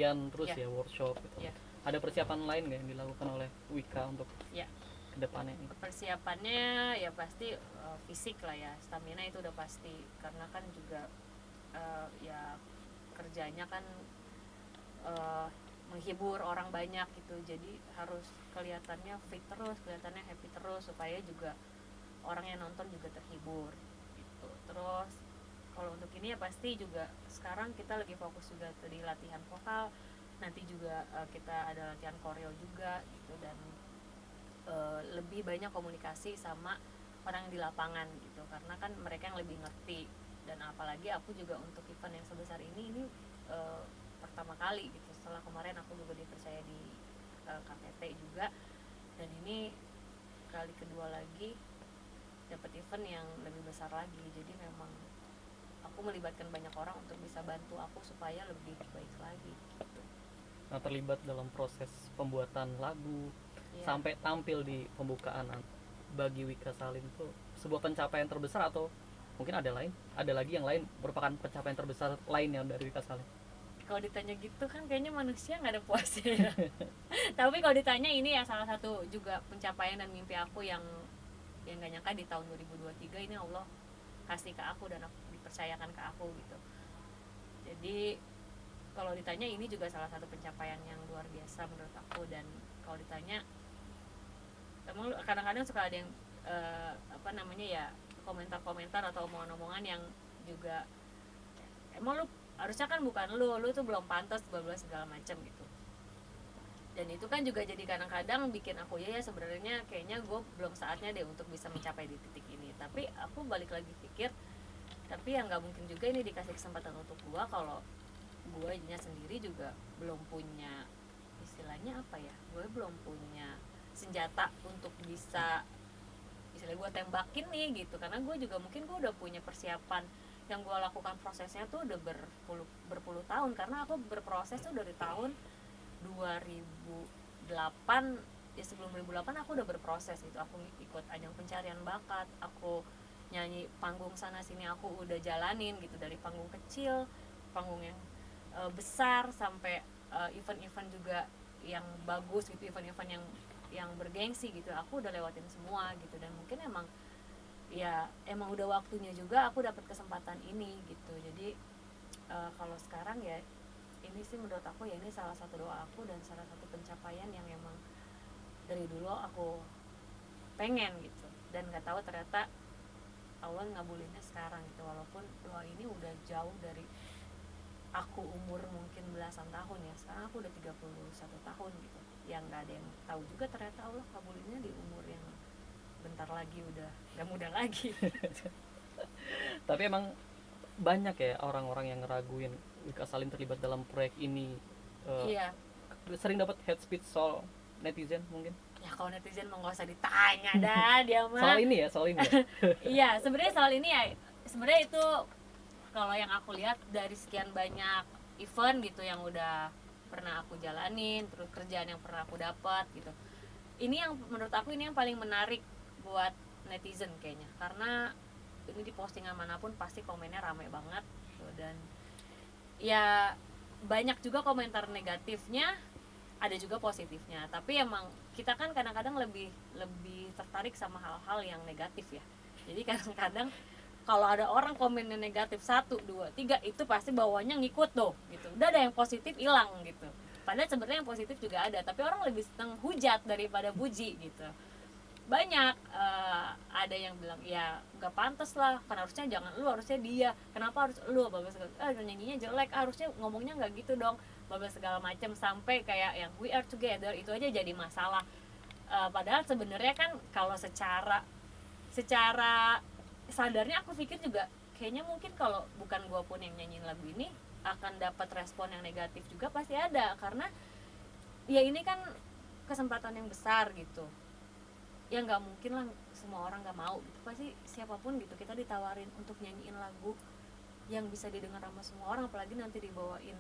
latihan terus ya workshop gitu. Ada persiapan lain nggak yang dilakukan oleh Wika untuk kedepannya? Persiapannya ya pasti fisik lah ya, stamina itu udah pasti, karena kan juga ya kerjanya kan menghibur orang banyak gitu, jadi harus kelihatannya fit terus, kelihatannya happy terus, supaya juga orang yang nonton juga terhibur gitu. Terus kalau untuk ini ya pasti juga sekarang kita lagi fokus juga di latihan vokal, nanti juga kita ada latihan koreo juga gitu, dan lebih banyak komunikasi sama orang yang di lapangan gitu, karena kan mereka yang lebih ngerti. Dan apalagi aku juga untuk event yang sebesar ini pertama kali gitu, setelah kemarin aku juga dipercaya di KTT juga, dan ini kali kedua lagi dapat event yang lebih besar lagi. Jadi memang aku melibatkan banyak orang untuk bisa bantu aku supaya lebih baik lagi gitu. Nah, terlibat dalam proses pembuatan lagu sampai tampil di pembukaan, bagi Wika Salim itu sebuah pencapaian terbesar, atau mungkin ada lagi yang lain merupakan pencapaian terbesar lainnya dari Wika Salim? Kalau ditanya gitu kan kayaknya manusia nggak ada puasnya ya. Tapi kalau ditanya, ini ya salah satu juga pencapaian dan mimpi aku yang gak nyangka di tahun 2023 ini Allah kasih ke aku dan aku dipercayakan ke aku gitu. Jadi kalau ditanya, ini juga salah satu pencapaian yang luar biasa menurut aku. Dan kalau ditanya, emang kadang-kadang suka ada yang apa namanya ya, komentar-komentar atau omongan-omongan yang juga, emang lu harusnya kan bukan lu tuh belum pantas, bla bla segala macam gitu. Dan itu kan juga jadi kadang-kadang bikin aku ya sebenarnya kayaknya gue belum saatnya deh untuk bisa mencapai di titik ini. Tapi aku balik lagi pikir, tapi ya nggak mungkin juga ini dikasih kesempatan untuk gue kalau gue sendiri juga belum punya, istilahnya apa ya, gue belum punya senjata untuk bisa istilahnya gue tembakin nih gitu. Karena gue juga mungkin gue udah punya persiapan yang gue lakukan prosesnya tuh udah berpuluh tahun, karena aku berproses tuh dari tahun 2008 ya. Sebelum 2008 aku udah berproses gitu, aku ikut ajang pencarian bakat, aku nyanyi panggung sana sini, aku udah jalanin gitu, dari panggung kecil, panggung yang besar, sampai event-event juga yang bagus gitu, event-event yang bergengsi gitu, aku udah lewatin semua gitu. Dan mungkin emang udah waktunya juga aku dapat kesempatan ini gitu. Jadi kalau sekarang ya ini sih menurut aku ya, ini salah satu doa aku dan salah satu pencapaian yang emang dari dulu aku pengen gitu, dan nggak tahu ternyata Allah ngabulinnya sekarang gitu. Walaupun doa ini udah jauh dari aku umur mungkin belasan tahun ya, sekarang aku udah 31 tahun gitu, yang nggak ada yang tahu juga ternyata Allah ngabulinnya di umur yang bentar lagi udah gak muda lagi. Tapi emang banyak ya orang-orang yang ngeraguin Wika Salim terlibat dalam proyek ini. Iya. Sering dapat hate speech soal netizen mungkin. Ya kalau netizen mau nggak usah ditanya dah, dia mah. Soal ini ya. Iya, sebenarnya soal ini ya, sebenarnya itu kalau yang aku lihat dari sekian banyak event gitu yang udah pernah aku jalanin, terus kerjaan yang pernah aku dapat gitu, ini yang menurut aku ini yang paling menarik buat netizen kayaknya, karena ini di postingan manapun pasti komennya rame banget gitu. Dan ya banyak juga komentar negatifnya, ada juga positifnya, tapi emang kita kan kadang-kadang lebih lebih tertarik sama hal-hal yang negatif ya. Jadi kadang-kadang kalau ada orang komennya negatif 1, 2, 3, itu pasti bawahnya ngikut tuh gitu. Udah ada yang positif hilang gitu. Padahal sebenarnya yang positif juga ada, tapi orang lebih seneng hujat daripada puji gitu. Banyak ada yang bilang ya nggak pantas lah, kan harusnya jangan lu, harusnya dia, kenapa harus lu, bablas segala, nyanyinya jelek, harusnya ngomongnya nggak gitu dong, bablas segala macam, sampai kayak yang we are together itu aja jadi masalah. Padahal sebenarnya kan kalau secara secara sadarnya aku pikir juga kayaknya mungkin kalau bukan gue pun yang nyanyiin lagu ini akan dapat respon yang negatif juga, pasti ada, karena ya ini kan kesempatan yang besar gitu. Ya nggak mungkin lah semua orang nggak mau gitu, pasti siapapun gitu kita ditawarin untuk nyanyiin lagu yang bisa didengar sama semua orang, apalagi nanti dibawain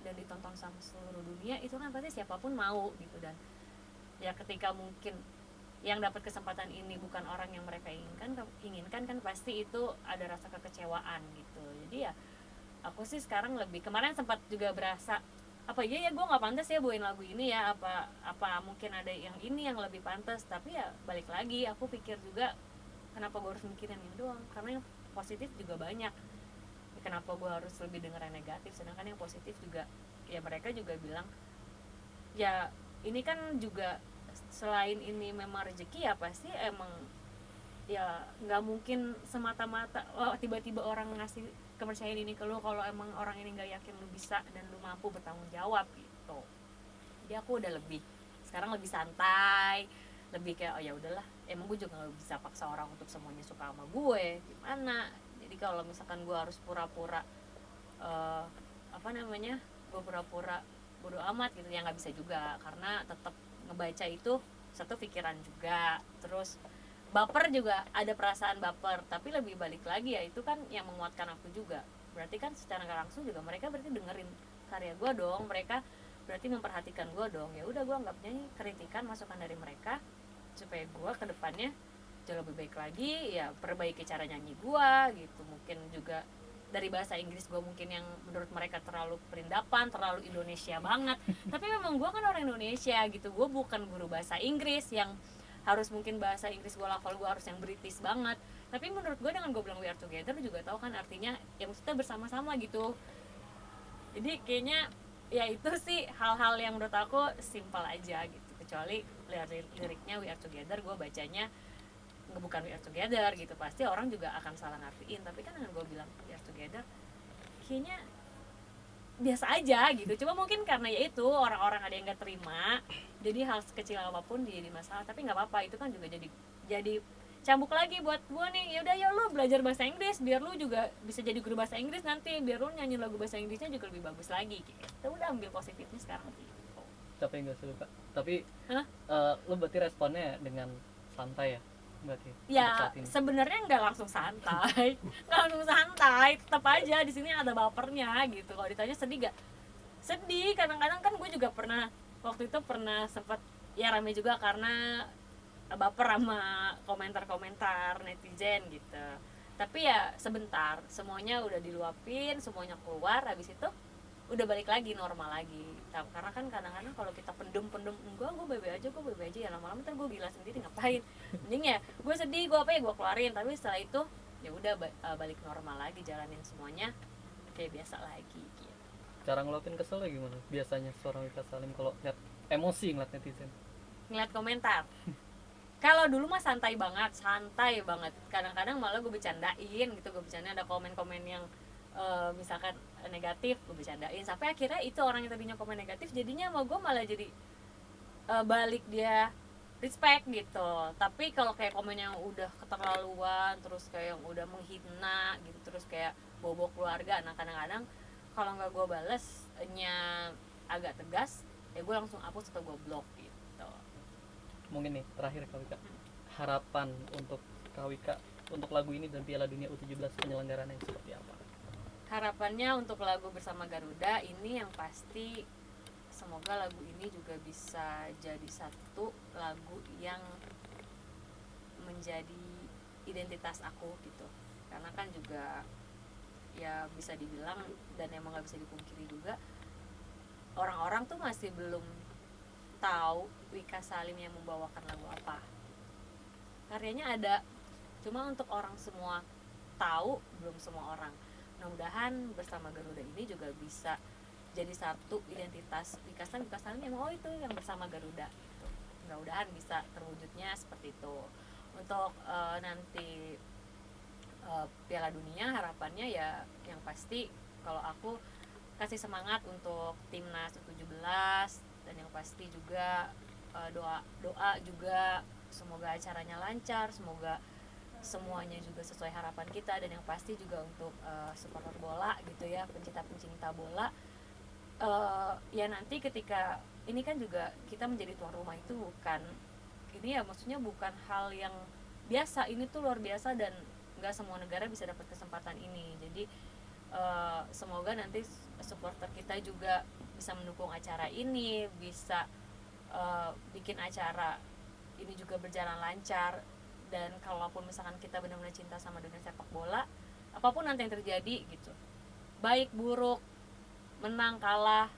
dan ditonton sama seluruh dunia, itu kan pasti siapapun mau gitu. Dan ya ketika mungkin yang dapat kesempatan ini bukan orang yang mereka inginkan kan pasti itu ada rasa kekecewaan gitu. Jadi ya aku sih sekarang lebih, kemarin sempat juga berasa apa iya ya gue nggak pantas ya bawain lagu ini ya, apa mungkin ada yang ini yang lebih pantas. Tapi ya balik lagi aku pikir juga, kenapa gue harus mikirin ini doang, karena yang positif juga banyak. Kenapa gue harus lebih denger yang negatif, sedangkan yang positif juga ya mereka juga bilang ya ini kan juga selain ini memang rezeki ya pasti emang ya nggak mungkin semata-mata oh, tiba-tiba orang ngasih kepercayaan ini ke lu kalau emang orang ini nggak yakin lu bisa dan lu mampu bertanggung jawab gitu. Jadi aku udah lebih sekarang lebih santai, lebih kayak oh ya udahlah, emang gue juga nggak bisa paksa orang untuk semuanya suka sama gue gimana. Jadi kalau misalkan gue harus pura-pura uh, apa namanya, gue pura-pura bodo amat gitu ya nggak bisa juga, karena tetap ngebaca itu satu pikiran juga, terus baper juga ada perasaan baper, tapi lebih balik lagi ya itu kan yang menguatkan aku juga. Berarti kan secara nggak langsung juga mereka berarti dengerin karya gue dong, mereka berarti memperhatikan gue dong. Ya udah gue anggapnya ini kritikan masukan dari mereka supaya gue kedepannya jauh lebih baik lagi, ya perbaiki cara nyanyi gue gitu. Mungkin juga dari bahasa Inggris gue mungkin yang menurut mereka terlalu perindapan, terlalu Indonesia banget. Tapi memang gue kan orang Indonesia gitu, gue bukan guru bahasa Inggris yang harus mungkin bahasa Inggris gue lafal gue harus yang British banget. Tapi menurut gue dengan gue bilang we are together juga tahu kan artinya ya maksudnya bersama-sama gitu. Jadi kayaknya ya itu sih hal-hal yang menurut aku simple aja gitu, kecuali liriknya we are together gue bacanya bukan we are together gitu, pasti orang juga akan salah ngartiin. Tapi kan dengan gue bilang we are together kayaknya biasa aja gitu. Cuma mungkin karena ya itu orang-orang ada yang gak terima, jadi hal sekecil apapun jadi masalah. Tapi nggak apa-apa, itu kan juga jadi cambuk lagi buat gue nih. Ya udah ya lu belajar bahasa Inggris biar lu juga bisa jadi guru bahasa Inggris nanti, biar lu nyanyi lagu bahasa Inggrisnya juga lebih bagus lagi gitu. Udah ambil positifnya sekarang gitu. Tapi nggak suka. Tapi Hah? lu berarti responnya dengan santai ya berarti untuk Ya saat ini. sebenarnya nggak langsung santai, nggak langsung santai, tetap aja di sini ada bapernya gitu. Kalau ditanya sedih gak? Sedih. Kadang-kadang kan gue juga pernah waktu itu pernah sempat ya rame juga karena baper sama komentar-komentar netizen gitu. Tapi ya sebentar, semuanya udah diluapin, semuanya keluar, habis itu udah balik lagi normal lagi. Karena kan kadang-kadang kalau kita pendem enggak gue bebe aja ya lama-lama ntar gue gila sendiri ngapain. Mending ya gue sedih, gue apa ya gue keluarin, tapi setelah itu ya udah balik normal lagi, jalanin semuanya kayak biasa lagi gitu. Cara ngeluapin keselnya gimana biasanya seorang Wika Salim kalau lihat emosi ngeliat netizen? Ngeliat komentar, kalau dulu mah santai banget, kadang-kadang malah gue bercandain gitu, gue bercanda ada komen-komen yang misalkan negatif gue bercandain, sampai akhirnya itu orang yang tadinya komen negatif jadinya sama gue malah jadi balik dia respect gitu. Tapi kalau kayak komen yang udah keterlaluan, terus kayak yang udah menghina gitu, terus kayak bobo keluarga, nah kadang-kadang kalau nggak gue balesnya agak tegas ya gue langsung hapus atau gue blok gitu. Mungkin nih terakhir Kak Wika, harapan untuk Kak Wika untuk lagu ini dan Piala Dunia U17 penyelenggarannya seperti apa? Harapannya untuk lagu Bersama Garuda ini yang pasti semoga lagu ini juga bisa jadi satu lagu yang menjadi identitas aku gitu. Karena kan juga ya bisa dibilang dan emang gak bisa dipungkiri juga, orang-orang tuh masih belum tahu Wika Salim yang membawakan lagu apa. Karyanya ada, cuma untuk orang semua tahu belum semua orang. Mudah-mudahan Bersama Garuda ini juga bisa jadi satu identitas Wika Salim emang oh itu yang Bersama Garuda gitu. Mudah-mudahan bisa terwujudnya seperti itu. Untuk nanti Piala Dunia harapannya ya yang pasti kalau aku kasih semangat untuk timnas U17, dan yang pasti juga doa juga semoga acaranya lancar, semoga semuanya juga sesuai harapan kita, dan yang pasti juga untuk supporter bola gitu ya, pencinta bola ya nanti ketika ini kan juga kita menjadi tuan rumah itu bukan ini ya, maksudnya bukan hal yang biasa, ini tuh luar biasa dan nggak semua negara bisa dapat kesempatan ini. Jadi semoga nanti supporter kita juga bisa mendukung acara ini, bisa bikin acara ini juga berjalan lancar. Dan kalaupun misalkan kita benar-benar cinta sama dunia sepak bola, apapun nanti yang terjadi gitu, baik buruk, menang kalah,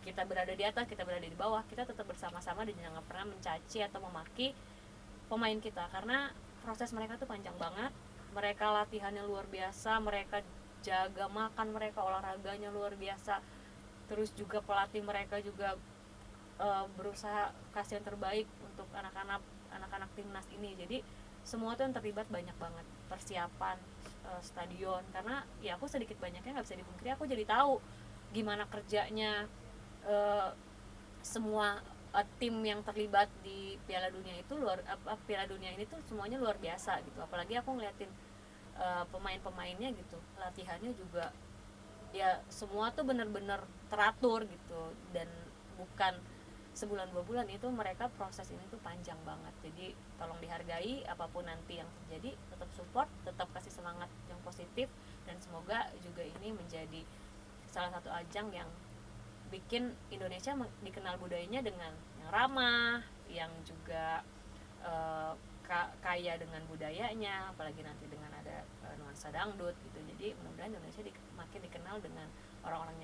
kita berada di atas, kita berada di bawah, kita tetap bersama-sama dan jangan pernah mencaci atau memaki pemain kita, karena proses mereka tuh panjang banget. Mereka latihannya luar biasa, mereka jaga makan mereka, olahraganya luar biasa. Terus juga pelatih mereka juga berusaha kasih yang terbaik untuk anak-anak timnas ini. Jadi semua tuh yang terlibat banyak banget, persiapan stadion, karena ya aku sedikit banyaknya nggak bisa dipungkiri aku jadi tahu gimana kerjanya semua tim yang terlibat di Piala Dunia itu Piala Dunia ini tuh semuanya luar biasa gitu. Apalagi aku ngeliatin pemain-pemainnya gitu, latihannya juga ya semua tuh bener-bener teratur gitu, dan bukan sebulan 2 bulan, itu mereka proses ini tuh panjang banget. Jadi tolong dihargai apapun nanti yang terjadi, tetap support, tetap kasih semangat yang positif, dan semoga juga ini menjadi salah satu ajang yang bikin Indonesia dikenal budayanya dengan yang ramah, yang juga kaya dengan budayanya, apalagi nanti dengan ada nuansa dangdut gitu. Jadi mudah-mudahan Indonesia makin dikenal dengan orang-orang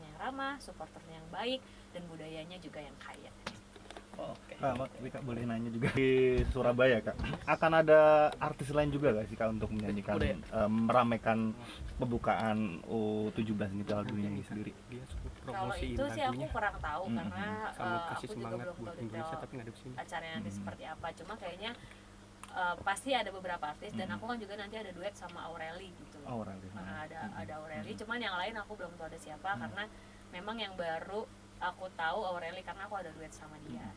yang ramah, supporternya yang baik, dan budayanya juga yang kaya. Oke. Kak, boleh nanya juga, di Surabaya Kak, akan ada artis lain juga gak sih Kak untuk menyanyikan, meramaikan pembukaan U17 ini, Piala Dunia ini sendiri? Kalau itu sih aku kurang tahu, karena aku juga belum tahu detail acaranya nanti seperti apa. Cuma kayaknya pasti ada beberapa artis, dan aku kan juga nanti ada duet sama Aureli gitu. Ada Aureli, cuman yang lain aku belum tahu ada siapa, karena memang yang baru aku tahu Aureli karena aku ada duet sama dia.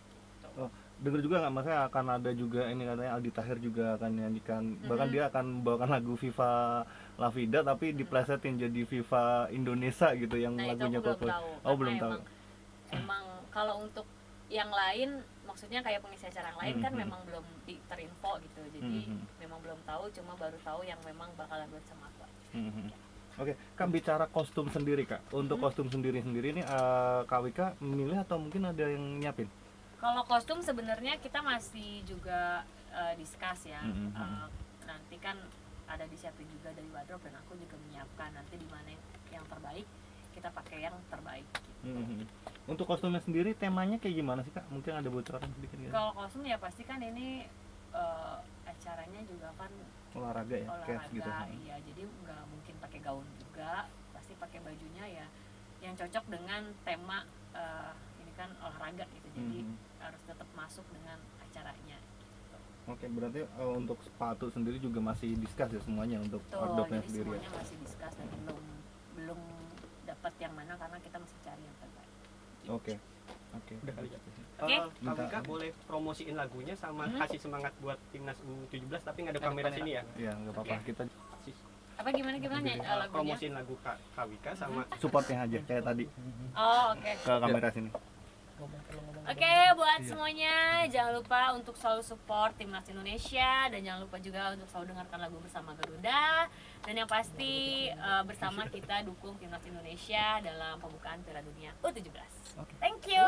Oh, dengar juga nggak, maksudnya akan ada juga ini, katanya Aldi Taher juga akan nyanyikan, bahkan dia akan membawakan lagu Viva La Vida tapi diplesetin jadi Viva Indonesia gitu, yang lagunya Coldplay. Belum tahu. Emang kalau untuk yang lain, maksudnya kayak pengisi acara yang lain kan memang belum terinfo gitu, jadi memang belum tahu, cuma baru tahu yang memang bakalan duet sama aku. Oke, Kak, bicara kostum sendiri Kak, untuk kostum sendiri ini Kak Wika memilih atau mungkin ada yang nyiapin? Kalau kostum sebenarnya kita masih juga discuss ya. Nanti kan ada disiapin juga dari wardrobe, dan aku juga menyiapkan nanti di mana yang terbaik kita pakai yang terbaik gitu. Untuk kostumnya sendiri temanya kayak gimana sih Kak? Mungkin ada bocoran sedikit gitu. Kalau kostum ya pasti kan ini acaranya juga kan Olahraga ya, olahraga, gitu. Iya, jadi nggak mungkin pakai gaun juga, pasti pakai bajunya ya yang cocok dengan tema ini kan olahraga gitu. Jadi harus tetap masuk dengan acaranya. Oke, berarti untuk sepatu sendiri juga masih discuss ya semuanya untuk wardrobe-nya jadi sendiri. Semuanya masih discuss, dan belum dapat yang mana karena kita masih cari yang terbaik. Oke. Udah kali ya. Oke. Kak Wika boleh promosiin lagunya sama kasih semangat buat timnas U17, tapi nggak ada kamera sini ya? Iya, nggak apa-apa. Kita Apa gimana lagunya? Promosiin lagu Kak Wika sama supportnya aja kayak tadi Oke. ke kamera sini. Oke, buat semuanya jangan lupa untuk selalu support timnas Indonesia, dan jangan lupa juga untuk selalu dengarkan lagu bersama Garuda, dan yang pasti bersama kita dukung timnas Indonesia dalam pembukaan Piala Dunia U17. Thank you.